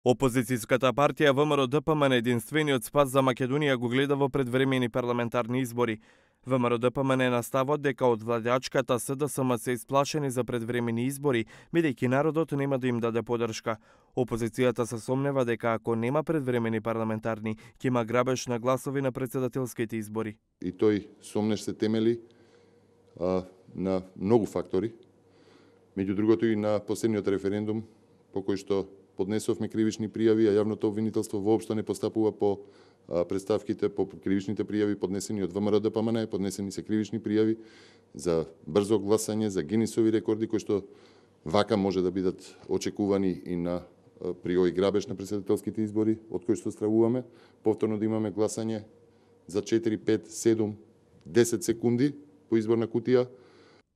Опозицијската партија ВМРО-ДПМН единствениот спас за Македонија го гледа во предвремени парламентарни избори. ВМРО-ДПМН е на ставот дека од владеачката СДСМ се исплашени за предвремени избори, бидејќи народот нема да им даде поддршка. Опозицијата се сомнева дека ако нема предвремени парламентарни, ќе има грабеж на гласови на претседателските избори. И тој сомнеж се темели на многу фактори, меѓу другото и на последниот референдум по кој што поднесовме кривични пријави, а јавното обвинителство воопшто не постапува по представките, по кривичните пријави поднесени од ВМРО-ДПМН, поднесени се кривични пријави за брзо гласање, за Гинисови рекорди кои што вака може да бидат очекувани и при овој грабеж на претседателските избори, од кој што стравуваме, повторно да имаме гласање за 4, 5, 7, 10 секунди по изборна кутија.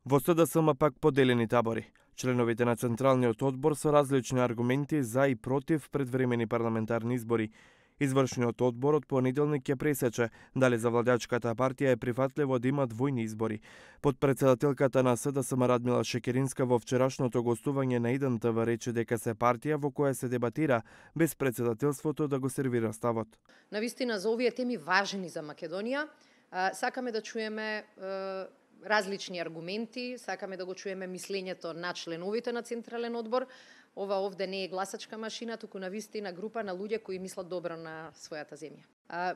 Во СДСМ пак поделени табори. Членовите на Централниот одбор со различни аргументи за и против предвремени парламентарни избори. Извршниот одбор од понеделник ќе пресече дали за владеачката партија е прифатливо да има двојни избори. Подпредседателката на СДСМ Радмила Шекеринска во вчерашното гостување на 1 ТВ рече дека се партија во која се дебатира без председателството да го сервира ставот. Навистина за овие теми важни за Македонија, сакаме да чуеме различни аргументи, сакаме да го чуеме мислењето на членовите на Централен одбор. Ова овде не е гласачка машина, туку навистина група на луѓе кои мислат добро на својата земја.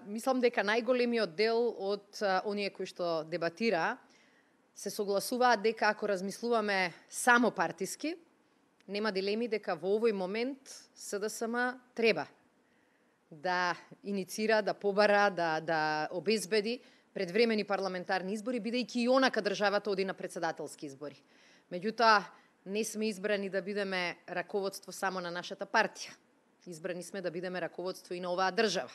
Мислам дека најголемиот дел од оние кои што дебатира се согласуваат дека ако размислуваме само партиски, нема дилеми дека во овој момент СДСМ треба да иницира, да побара, да обезбеди предвремени парламентарни избори, бидејќи и онака државата оди на претседателски избори. Меѓутоа, не сме избрани да бидеме раководство само на нашата партија. Избрани сме да бидеме раководство и на оваа држава.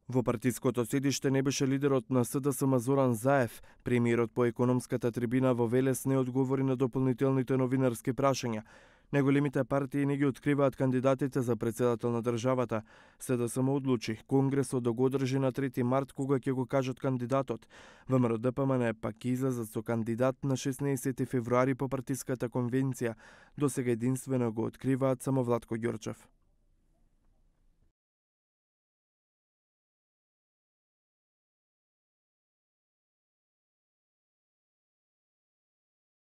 Во партиското седиште не беше лидерот на СДСМ Зоран Заев. Премиерот по економската трибина во Велес не одговори на дополнителните новинарски прашања. Неголемите партии не ги откриваат кандидатите за председател на државата. СДСМ одлучи Конгресот да го одржи на 3 март кога ќе го кажат кандидатот. ВМРО-ДПМН пак излезат со кандидат на 16 февруари по партиската конвенција. Досега единствено го откриваат само Владко Ѓорчев.